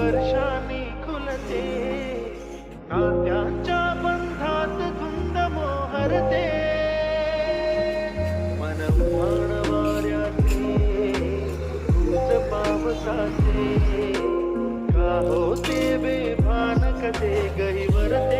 वर्षांनी खुलते, नात्यांच्या बंधात धुंद मोहरते. मन उभाण वाऱ्याचे, दूध पावसाचे, का होते बेभान कसे गहिवरते.